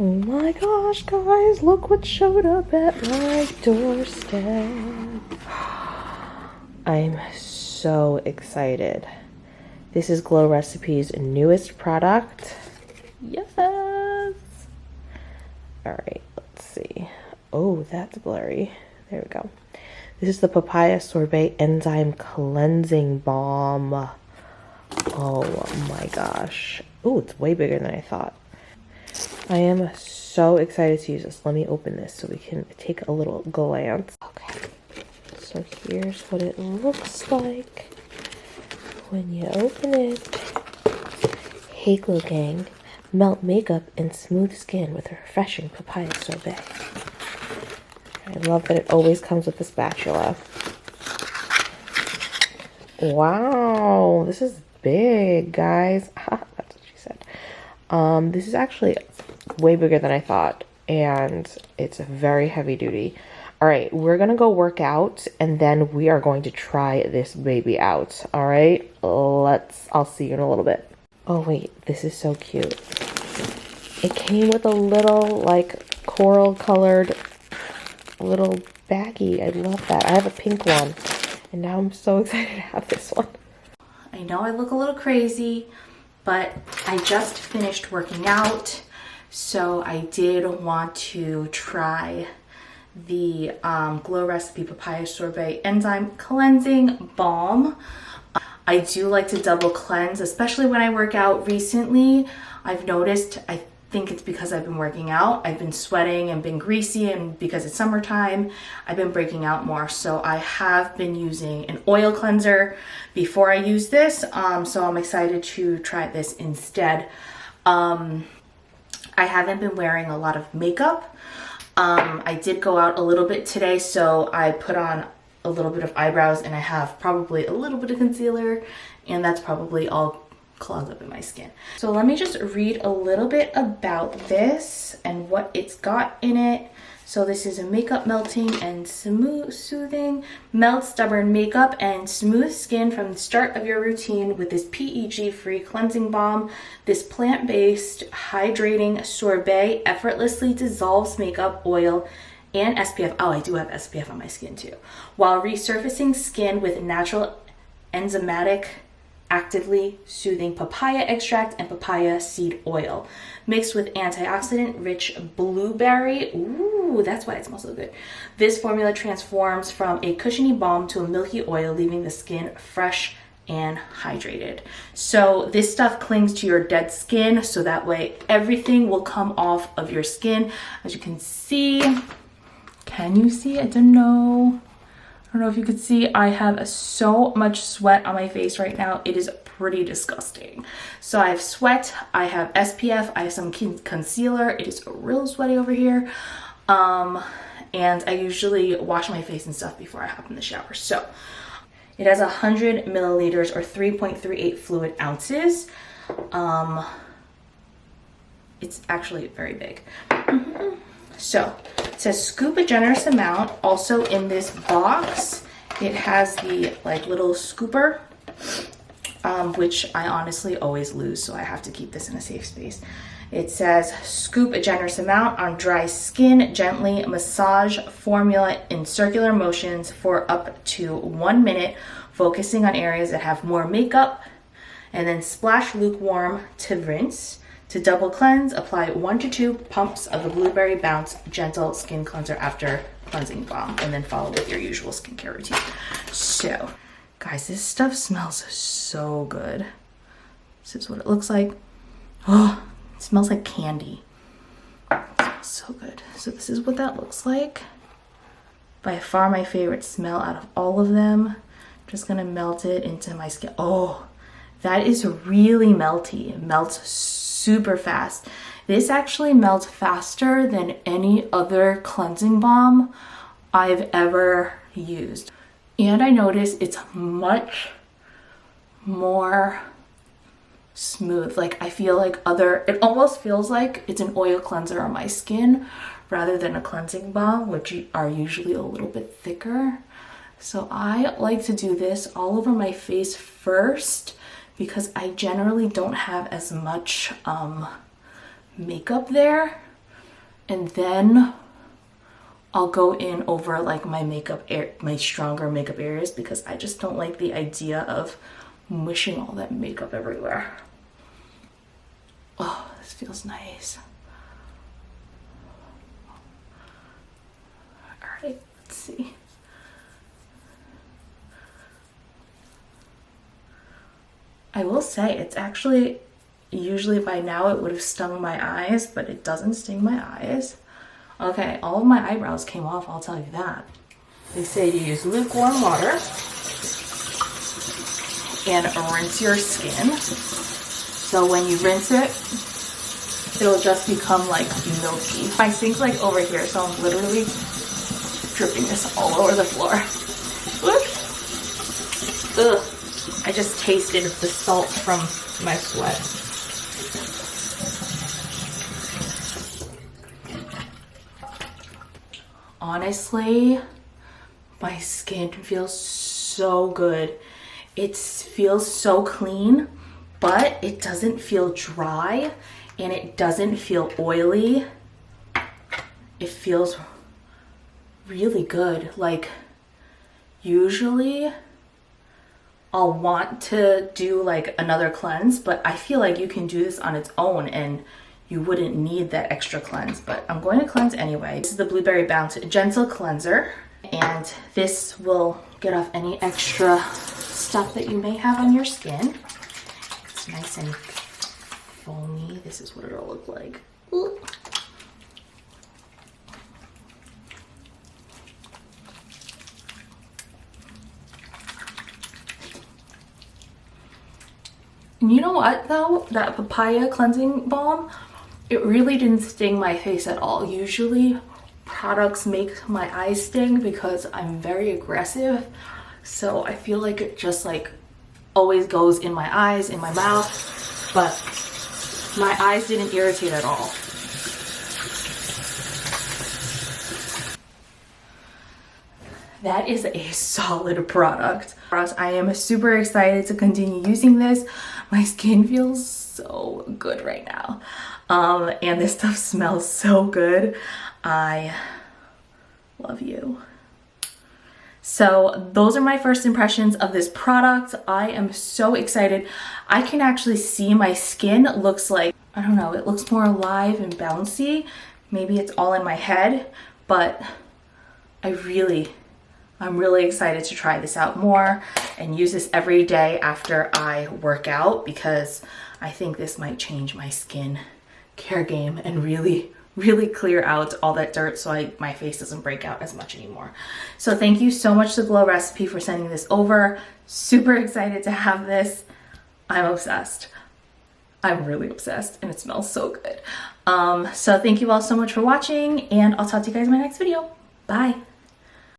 Oh my gosh, guys, look what showed up at my doorstep. I'm so excited. This is Glow Recipe's newest product. Yes! All right, let's see. Oh, that's blurry. There we go. This is the Papaya Sorbet Enzyme Cleansing Balm. Oh my gosh. Oh, it's way bigger than I thought. I am so excited to use this. Let me open this so we can take a little glance. Okay, so here's what it looks like when you open it. Hey Glow Gang, melt makeup and smooth skin with a refreshing papaya sorbet. I love that it always comes with a spatula. Wow, this is big, guys. That's what she said. This is actually way bigger than I thought, and it's very heavy duty. All right, we're gonna go work out, and then we are going to try this baby out. All right, I'll see you in a little bit. Oh wait, this is so cute. It came with a little like coral colored little baggie. I love that. I have a pink one, and now I'm so excited to have this one. I know I look a little crazy, but I just finished working out, so I did want to try the Glow Recipe Papaya Sorbet Enzyme Cleansing Balm. I do like to double cleanse, especially when I work out. Recently, I've noticed, I think it's because I've been working out, I've been sweating and been greasy, and because it's summertime, I've been breaking out more. So I have been using an oil cleanser before I use this, so I'm excited to try this instead. I haven't been wearing a lot of makeup. I did go out a little bit today, so I put on a little bit of eyebrows, and I have probably a little bit of concealer, and that's probably all clogged up in my skin. So let me just read a little bit about this and what it's got in it. So this is a makeup melting and soothing, melt stubborn makeup and smooth skin from the start of your routine with this PEG-free cleansing balm. This plant-based hydrating sorbet effortlessly dissolves makeup, oil, and SPF. Oh, I do have SPF on my skin too. While resurfacing skin with natural enzymatic actively soothing papaya extract and papaya seed oil mixed with antioxidant rich blueberry. Ooh, that's why it smells so good. This formula transforms from a cushiony balm to a milky oil, leaving the skin fresh and hydrated. So this stuff clings to your dead skin, so that way everything will come off of your skin. As you can see, can you see? I don't know if you could see, I have so much sweat on my face right now. It is pretty disgusting. So I have sweat, I have SPF, I have some concealer. It is real sweaty over here. And I usually wash my face and stuff before I hop in the shower. So it has 100 milliliters or 3.38 fluid ounces. It's actually very big. So it says scoop a generous amount. Also in this box, it has the like little scooper, which I honestly always lose, so I have to keep this in a safe space. It says scoop a generous amount on dry skin, gently massage formula in circular motions for up to 1 minute, focusing on areas that have more makeup, and then splash lukewarm to rinse. To double cleanse, apply 1 to 2 pumps of the Blueberry Bounce Gentle Skin Cleanser after cleansing balm, and then follow with your usual skincare routine. So, guys, this stuff smells so good. This is what it looks like. Oh, it smells like candy. It smells so good. So this is what that looks like. By far my favorite smell out of all of them. I'm just gonna melt it into my skin. Oh, that is really melty. It melts super fast. This actually melts faster than any other cleansing balm I've ever used. And I notice it's much more smooth. Like I feel like it almost feels like it's an oil cleanser on my skin rather than a cleansing balm, which are usually a little bit thicker. So I like to do this all over my face first, because I generally don't have as much makeup there. And then I'll go in over like my stronger makeup areas, because I just don't like the idea of mushing all that makeup everywhere. Oh, this feels nice. All right, let's see. I will say it's actually, usually by now it would have stung my eyes, but it doesn't sting my eyes. Okay, all of my eyebrows came off, I'll tell you that. They say to use lukewarm water and rinse your skin. So when you rinse it, it'll just become like milky. My sink's like over here, so I'm literally dripping this all over the floor. Look. Ugh. I just tasted the salt from my sweat. Honestly, my skin feels so good. It feels so clean, but it doesn't feel dry and it doesn't feel oily. It feels really good. Like, usually I'll want to do like another cleanse, but I feel like you can do this on its own and you wouldn't need that extra cleanse, but I'm going to cleanse anyway. This is the Blueberry Bounce Gentle Cleanser, and this will get off any extra stuff that you may have on your skin. It's nice and foamy. This is what it'll look like. Ooh. And you know what though? That Papaya cleansing balm, it really didn't sting my face at all. Usually products make my eyes sting because I'm very aggressive. So I feel like it just like always goes in my eyes, in my mouth, but my eyes didn't irritate at all. That is a solid product. I am super excited to continue using this. My skin feels so good right now. And this stuff smells so good. I love you. So those are my first impressions of this product. I am so excited. I can actually see my skin looks like, I don't know, it looks more alive and bouncy. Maybe it's all in my head, but I'm really excited to try this out more and use this every day after I work out, because I think this might change my skin care game and really clear out all that dirt so my face doesn't break out as much anymore. So thank you so much to Glow Recipe for sending this over. Super excited to have this. I'm obsessed. I'm really obsessed and it smells so good. So thank you all so much for watching, and I'll talk to you guys in my next video. Bye.